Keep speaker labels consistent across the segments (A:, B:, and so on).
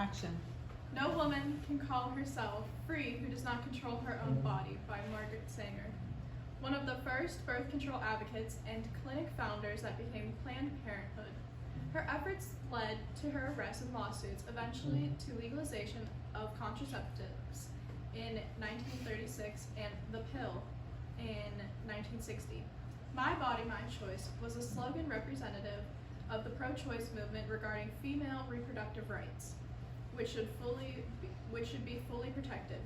A: Action.
B: No woman can call herself free who does not control her own body, by Margaret Sanger. One of the first birth control advocates and clinic founders that became Planned Parenthood. Her efforts led to her arrest and lawsuits, eventually to legalization of contraceptives in 1936 and the pill in 1960. My Body, My Choice was a slogan representative of the pro-choice movement regarding female reproductive rights, which should be fully protected.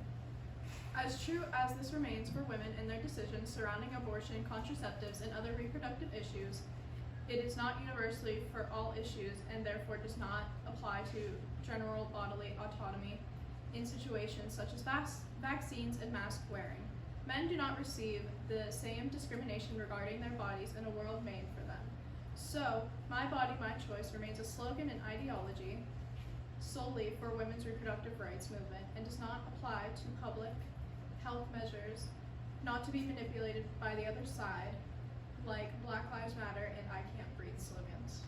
B: As true as this remains for women in their decisions surrounding abortion, contraceptives, and other reproductive issues, it is not universally for all issues and therefore does not apply to general bodily autonomy in situations such as vaccines and mask wearing. Men do not receive the same discrimination regarding their bodies in a world made for them. So, My Body, My Choice remains a slogan and ideology solely for women's reproductive rights movement and does not apply to public health measures not to be manipulated by the other side, like Black Lives Matter and I Can't Breathe slogans.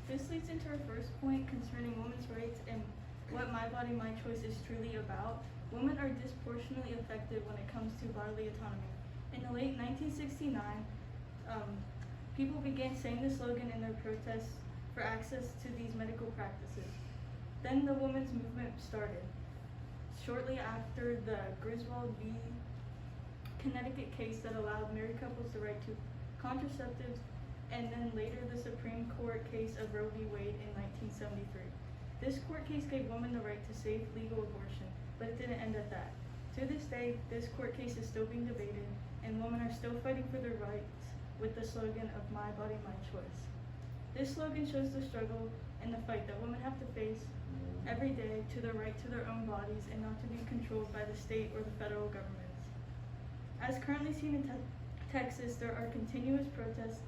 C: This leads into our first point concerning women's rights and what My Body, My Choice is truly about. Women are disproportionately affected when it comes to bodily autonomy. In the late 1969, people began saying the slogan in their protests for access to these medical practices. Then the women's movement started. Shortly after the Griswold v. Connecticut case that allowed married couples the right to contraceptives, and then later the Supreme Court case of Roe v. Wade in 1973. This court case gave women the right to safe legal abortion, but it didn't end at that. To this day, this court case is still being debated, and women are still fighting for their rights with the slogan of My Body, My Choice. This slogan shows the struggle and the fight that women have to face every day to their right to their own bodies and not to be controlled by the state or the federal governments. As currently seen in Texas, there are continuous protests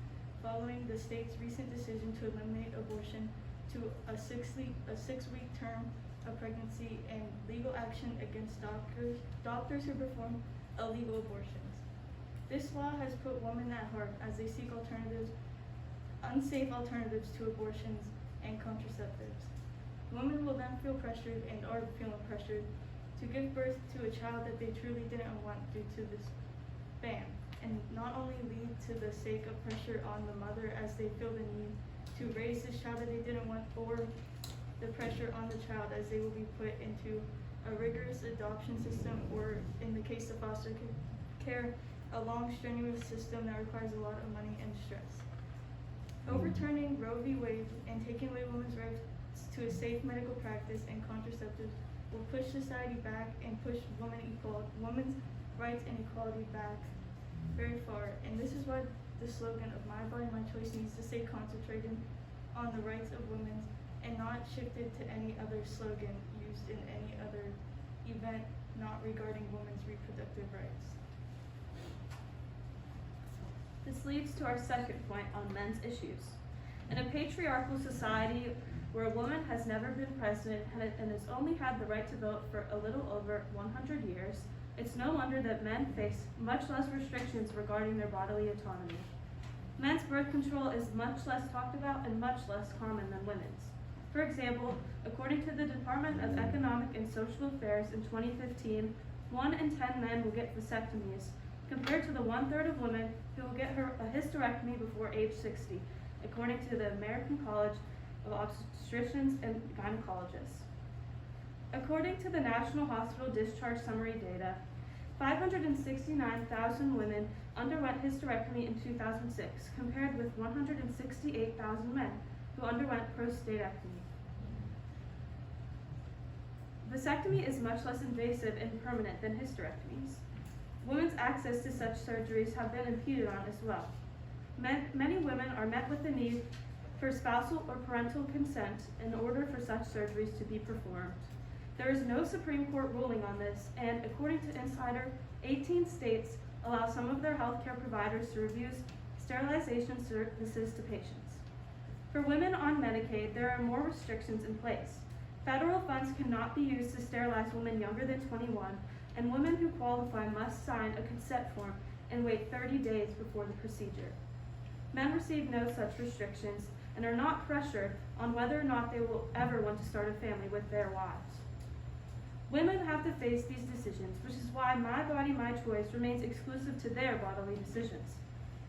C: following the state's recent decision to eliminate abortion to a six-week term of pregnancy and legal action against doctors who perform illegal abortions. This law has put women at heart as they seek unsafe alternatives to abortions and contraceptives. Women will then feel pressured and are feeling pressured to give birth to a child that they truly didn't want due to this ban, and not only lead to the sake of pressure on the mother as they feel the need to raise this child that they didn't want, or the pressure on the child as they will be put into a rigorous adoption system, or in the case of foster care, a long strenuous system that requires a lot of money and stress. Overturning Roe v. Wade and taking away women's rights to a safe medical practice and contraceptives will push society back and push women's rights and equality back very far. And this is why the slogan of My Body, My Choice needs to stay concentrated on the rights of women and not shifted to any other slogan used in any other event not regarding women's reproductive rights.
D: This leads to our second point on men's issues. In a patriarchal society where a woman has never been president and has only had the right to vote for a little over 100 years, it's no wonder that men face much less restrictions regarding their bodily autonomy. Men's birth control is much less talked about and much less common than women's. For example, according to the Department of Economic and Social Affairs in 2015, 1 in 10 men will get vasectomies, compared to the 1/3 of women who will get a hysterectomy before age 60, according to the American College of Obstetricians and Gynecologists. According to the National Hospital Discharge Summary data, 569,000 women underwent hysterectomy in 2006, compared with 168,000 men who underwent prostatectomy. Vasectomy is much less invasive and permanent than hysterectomies. Women's access to such surgeries have been impeded on as well. Many women are met with the need for spousal or parental consent in order for such surgeries to be performed. There is no Supreme Court ruling on this, and according to Insider, 18 states allow some of their healthcare providers to refuse sterilization services to patients. For women on Medicaid, there are more restrictions in place. Federal funds cannot be used to sterilize women younger than 21, and women who qualify must sign a consent form and wait 30 days before the procedure. Men receive no such restrictions, and are not pressured on whether or not they will ever want to start a family with their wives. Women have to face these decisions, which is why my body, my choice remains exclusive to their bodily decisions.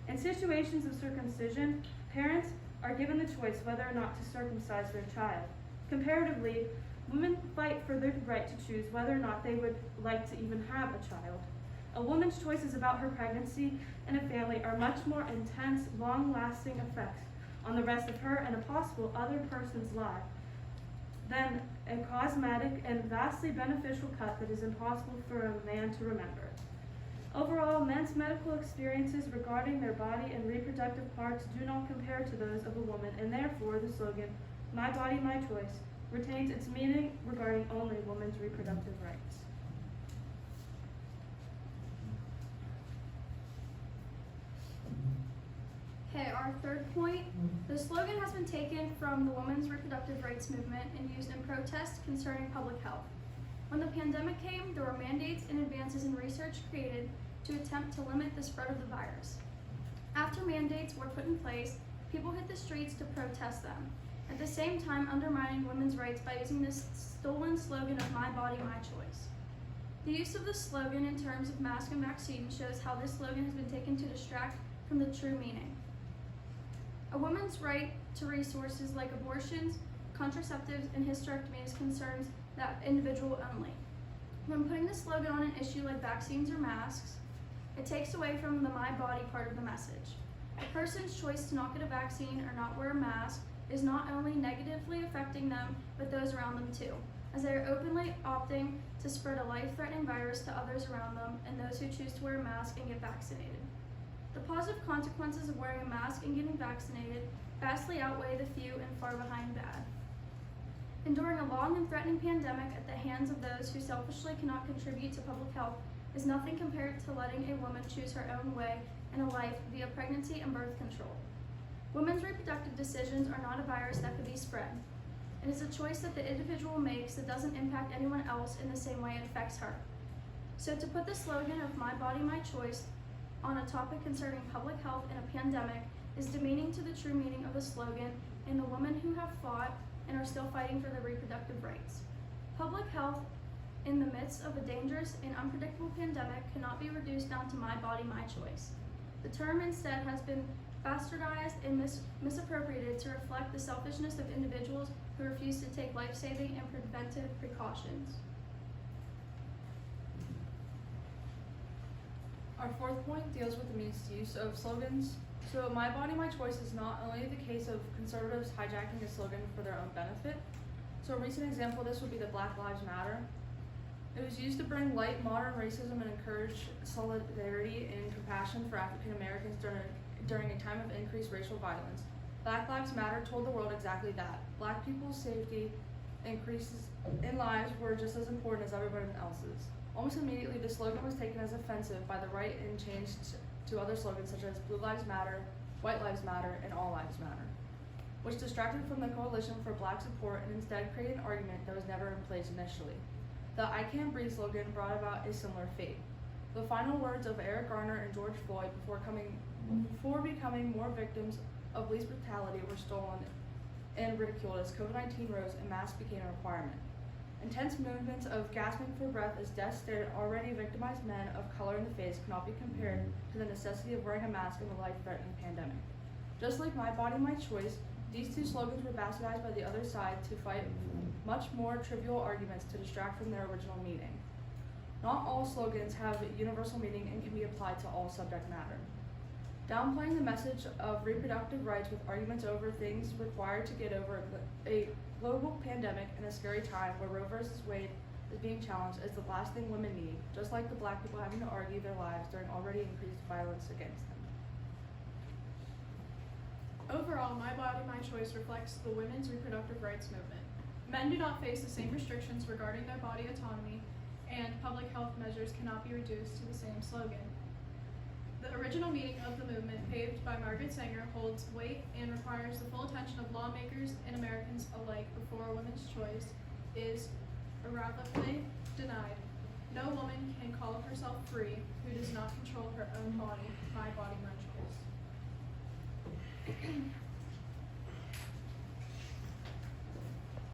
D: In situations of circumcision, parents are given the choice whether or not to circumcise their child. Comparatively, women fight for their right to choose whether or not they would like to even have a child. A woman's choices about her pregnancy and a family are much more intense, long-lasting effects on the rest of her and a possible other person's life than a cosmetic and vastly beneficial cut that is impossible for a man to remember. Overall, men's medical experiences regarding their body and reproductive parts do not compare to those of a woman, and therefore the slogan, "My body, my choice," retains its meaning regarding only women's reproductive rights.
A: Okay, our third point. The slogan has been taken from the women's reproductive rights movement and used in protest concerning public health. When the pandemic came, there were mandates and advances in research created to attempt to limit the spread of the virus. After mandates were put in place, people hit the streets to protest them, at the same time undermining women's rights by using this stolen slogan of "My body, my choice." The use of the slogan in terms of mask and vaccine shows how this slogan has been taken to distract from the true meaning. A woman's right to resources like abortions, contraceptives, and hysterectomies concerns that individual only. When putting the slogan on an issue like vaccines or masks, it takes away from the "my body" part of the message. A person's choice to not get a vaccine or not wear a mask is not only negatively affecting them, but those around them too, as they are openly opting to spread a life-threatening virus to others around them and those who choose to wear a mask and get vaccinated. The positive consequences of wearing a mask and getting vaccinated vastly outweigh the few and far behind bad. Enduring a long and threatening pandemic at the hands of those who selfishly cannot contribute to public health is nothing compared to letting a woman choose her own way in a life via pregnancy and birth control. Women's reproductive decisions are not a virus that could be spread. It is a choice that the individual makes that doesn't impact anyone else in the same way it affects her. So to put the slogan of "My body, my choice" on a topic concerning public health in a pandemic is demeaning to the true meaning of the slogan and the women who have fought and are still fighting for their reproductive rights. Public health in the midst of a dangerous and unpredictable pandemic cannot be reduced down to "my body, my choice." The term instead has been bastardized and misappropriated to reflect the selfishness of individuals who refuse to take life-saving and preventive precautions.
E: Our fourth point deals with the misuse of slogans. So "My body, my choice" is not only the case of conservatives hijacking a slogan for their own benefit. So a recent example of this would be the Black Lives Matter. It was used to bring light modern racism and encourage solidarity and compassion for African Americans during a time of increased racial violence. Black Lives Matter told the world exactly that. Black people's safety increases in lives were just as important as everyone else's. Almost immediately, the slogan was taken as offensive by the right and changed to other slogans such as "Blue Lives Matter," "White Lives Matter," and "All Lives Matter," which distracted from the coalition for Black support and instead created an argument that was never in place initially. The "I Can't Breathe" slogan brought about a similar fate. The final words of Eric Garner and George Floyd before becoming more victims of police brutality were stolen and ridiculed as COVID-19 rose and masks became a requirement. Intense movements of gasping for breath as death stared already victimized men of color in the face cannot be compared to the necessity of wearing a mask in a life-threatening pandemic. Just like "My body, my choice," these two slogans were bastardized by the other side to fight much more trivial arguments to distract from their original meaning. Not all slogans have universal meaning and can be applied to all subject matter. Downplaying the message of reproductive rights with arguments over things required to get over a global pandemic in a scary time where Roe v. Wade is being challenged is the last thing women need, just like the Black people having to argue their lives during already increased violence against them.
B: Overall, "My body, my choice" reflects the women's reproductive rights movement. Men do not face the same restrictions regarding their body autonomy, and public health measures cannot be reduced to the same slogan. The original meaning of the movement, paved by Margaret Sanger, holds weight and requires the full attention of lawmakers and Americans alike before a woman's choice is irrevocably denied. No woman can call herself free who does not control her own body. My body, my choice.